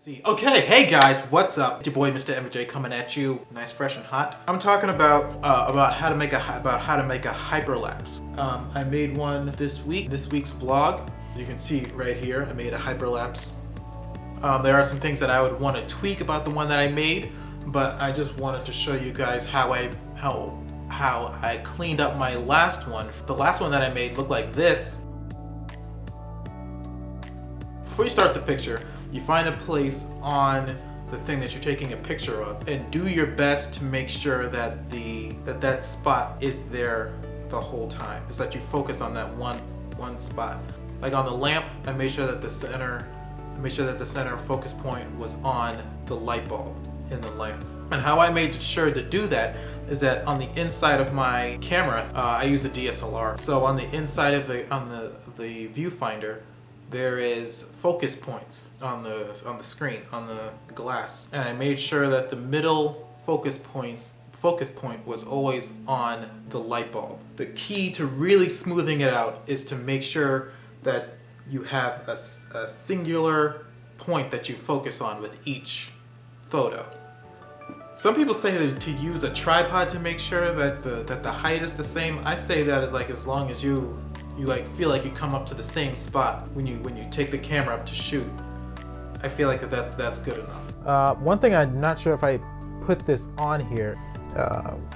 See. Okay, hey guys, what's up? It's your boy Mr. MJ coming at you, nice, fresh, and hot. I'm talking about how to make a hyperlapse. I made one this week. This week's vlog, you can see right here, I made a hyperlapse. There are some things that I would want to tweak about the one that I made, but I just wanted to show you guys how I cleaned up my last one. The last one that I made looked like this. Before you start the picture, you find a place on the thing that you're taking a picture of and do your best to make sure that that spot is there the whole time. It's that you focus on that one spot. Like on the lamp, I made sure that the center focus point was on the light bulb in the lamp. And how I made sure to do that is that on the inside of my camera, I use a DSLR. So on the inside of the viewfinder, there is focus points on the screen, on the glass. And I made sure that the middle focus point was always on the light bulb. The key to really smoothing it out is to make sure that you have a singular point that you focus on with each photo. Some people say that to use a tripod to make sure that the height is the same. I say that as long as you feel like you come up to the same spot when you take the camera up to shoot. I feel like that's good enough. One thing I'm not sure if I put this on here,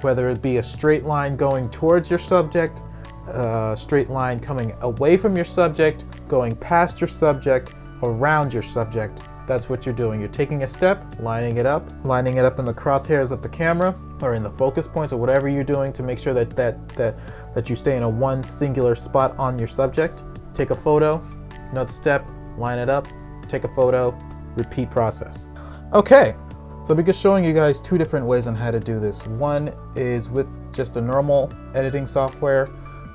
whether it be a straight line going towards your subject, a straight line coming away from your subject, going past your subject, around your subject. That's what you're doing. You're taking a step, lining it up in the crosshairs of the camera or in the focus points or whatever you're doing to make sure that you stay in a one singular spot on your subject. Take a photo, another step, line it up, take a photo, repeat process. Okay, so I'll be just showing you guys two different ways on how to do this. One is with just a normal editing software.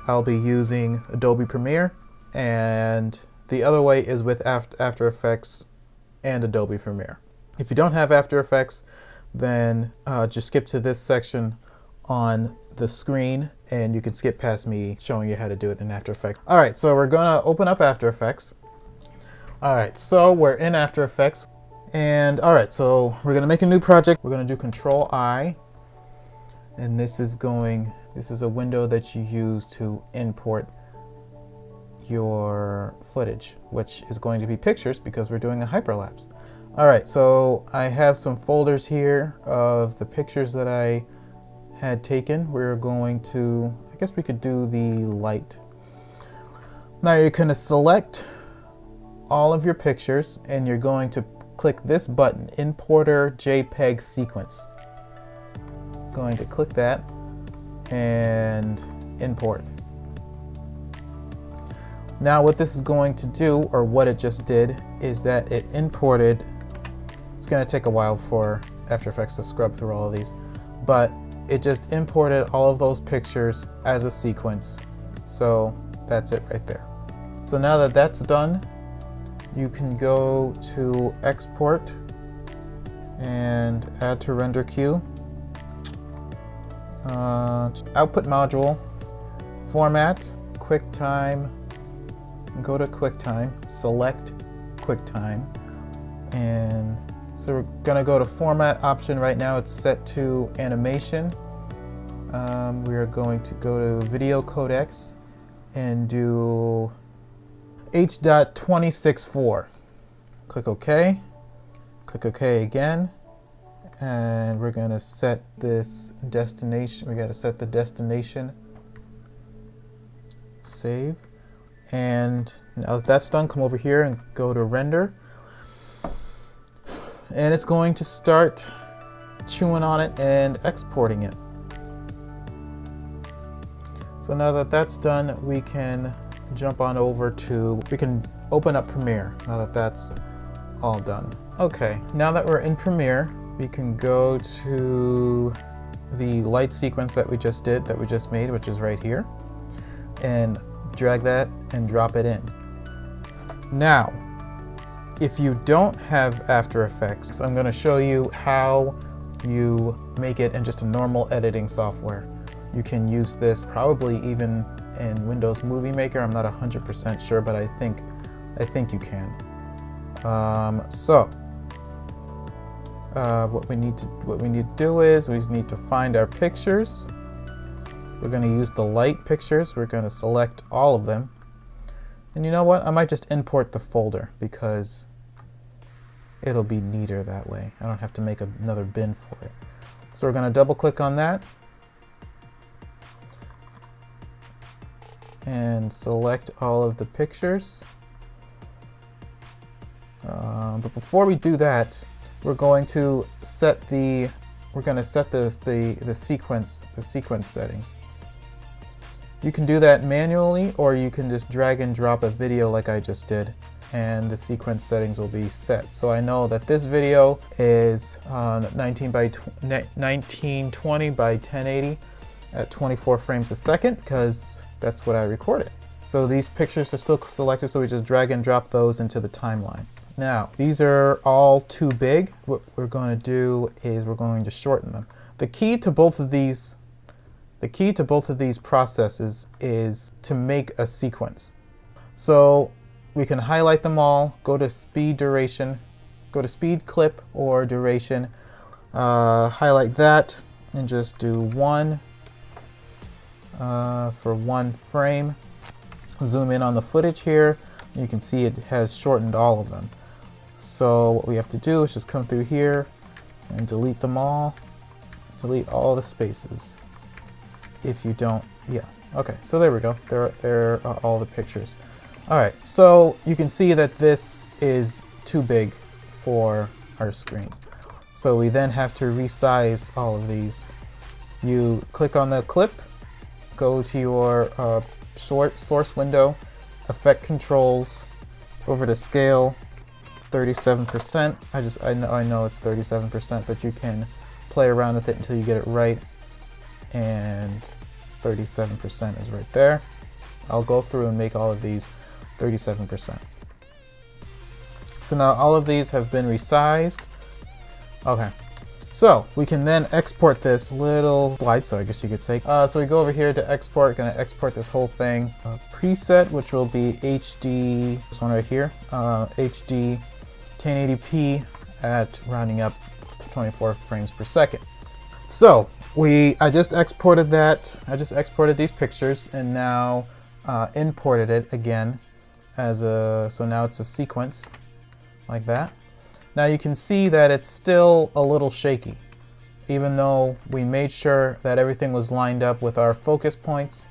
I'll be using Adobe Premiere, and the other way is with After Effects and Adobe Premiere. If you don't have After Effects, then just skip to this section on the screen and you can skip past me showing you how to do it in After Effects. All right, so we're gonna open up After Effects. All right, so we're in After Effects. And all right, so we're gonna make a new project. We're gonna do Control I. And this is a window that you use to import your footage, which is going to be pictures because we're doing a hyperlapse. All right, so I have some folders here of the pictures that I had taken. We're going to, I guess we could do the light. Now you're going to select all of your pictures and you're going to click this button, Importer JPEG Sequence. Going to click that and import. Now what this is going to do, or what it just did, is that it imported, it's going to take a while for After Effects to scrub through all of these, but it just imported all of those pictures as a sequence. So that's it right there. So now that that's done, you can go to Export and Add to Render Queue, Output Module, Format, QuickTime, go to QuickTime, select QuickTime, and so we're gonna go to Format option. Right now it's set to Animation. We are going to go to Video Codecs and do H.264. Click OK. Click OK again, and we're gonna set this destination. We gotta set the destination. Save. And now that that's done, come over here and go to Render. And it's going to start chewing on it and exporting it. So now that that's done, we can jump on over to, we can open up Premiere now that that's all done. Okay, now that we're in Premiere, we can go to the light sequence that we just made, which is right here, and drag that and drop it in. Now, if you don't have After Effects, I'm going to show you how you make it in just a normal editing software. You can use this probably even in Windows Movie Maker. I'm not 100% sure, but I think you can. So what we need to do is we need to find our pictures. We're going to use the light pictures. We're going to select all of them. And you know what? I might just import the folder because it'll be neater that way. I don't have to make another bin for it. So we're going to double click on that and select all of the pictures. But before we do that, we're going to set the sequence settings. You can do that manually, or you can just drag and drop a video like I just did, and the sequence settings will be set. So I know that this video is 1920 by 1080 at 24 frames a second because that's what I recorded. So these pictures are still selected, so we just drag and drop those into the timeline. Now, these are all too big. What we're going to do is we're going to shorten them. The key to both of these processes is to make a sequence. So we can highlight them all, go to speed duration, go to speed clip or duration, highlight that, and just do 1 for 1 frame. Zoom in on the footage here. You can see it has shortened all of them. So what we have to do is just come through here and delete them all. Delete all the spaces. If you don't, yeah. Okay, so there we go. There are all the pictures. All right, so you can see that this is too big for our screen. So we then have to resize all of these. You click on the clip, go to your source window, effect controls, over to scale, 37%. I know it's 37%, but you can play around with it until you get it right. And 37% is right there. I'll go through and make all of these 37%. So now all of these have been resized. Okay, so we can then export this little slideshow, I guess you could say. So we go over here to export, gonna export this whole thing. Preset, which will be HD, this one right here, HD 1080p at rounding up to 24 frames per second. So I just exported that. I just exported these pictures and now imported it again as so now it's a sequence like that. Now you can see that it's still a little shaky, even though we made sure that everything was lined up with our focus points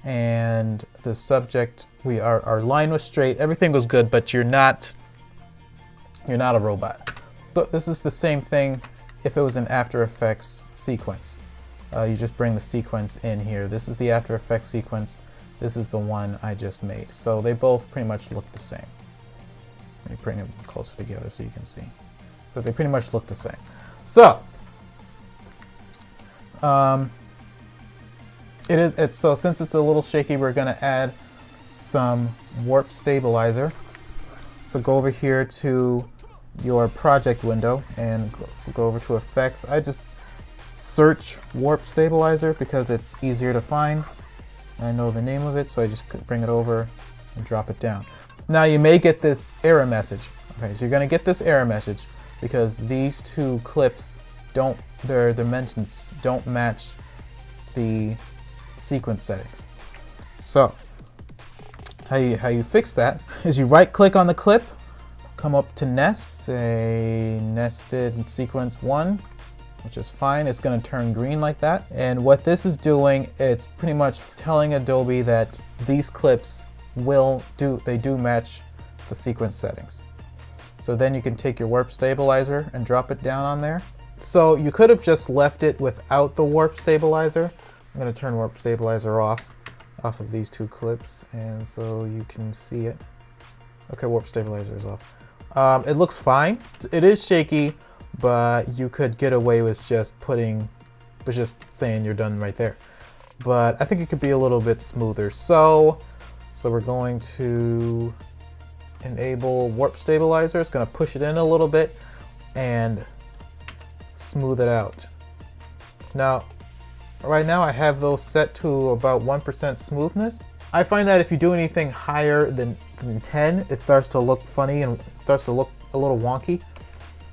and the subject. Our line was straight, everything was good, but you're not a robot. But this is the same thing if it was an After Effects sequence. You just bring the sequence in here. This is the After Effects sequence. This is the one I just made. So they both pretty much look the same. Let me bring them closer together so you can see. So they pretty much look the same. So so since it's a little shaky, we're going to add some warp stabilizer. So go over here to your project window and go over to effects. I just search warp stabilizer because it's easier to find. I know the name of it, so I just bring it over and drop it down. Now you may get this error message. Okay, so you're going to get this error message because these two clips their dimensions don't match the sequence settings. So how you fix that is you right click on the clip, come up to nest, say nested sequence 1, which is fine. It's going to turn green like that. And what this is doing, it's pretty much telling Adobe that these clips do match the sequence settings. So then you can take your warp stabilizer and drop it down on there. So you could have just left it without the warp stabilizer. I'm going to turn warp stabilizer off of these two clips, and so you can see it. Okay, warp stabilizer is off. It looks fine. It is shaky, but you could get away with just saying you're done right there. But I think it could be a little bit smoother. So we're going to enable warp stabilizer. It's going to push it in a little bit and smooth it out. Now, right now I have those set to about 1% smoothness. I find that if you do anything higher than 10, it starts to look funny and starts to look a little wonky.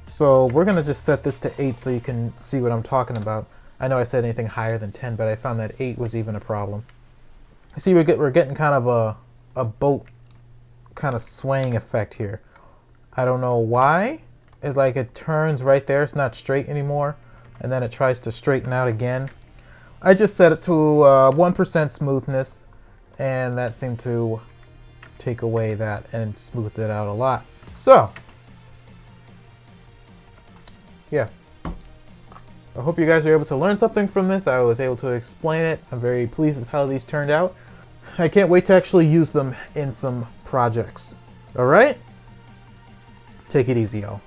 So we're gonna just set this to 8 so you can see what I'm talking about. I know I said anything higher than 10, but I found that 8 was even a problem. See, we're getting kind of a boat kind of swaying effect here. I don't know why. It turns right there. It's not straight anymore, and then it tries to straighten out again. I just set it to 1% smoothness, and that seemed to take away that and smooth it out a lot. So yeah, I hope you guys are able to learn something from this. I was able to explain it. I'm very pleased with how these turned out. I can't wait to actually use them in some projects. All right? Take it easy, y'all.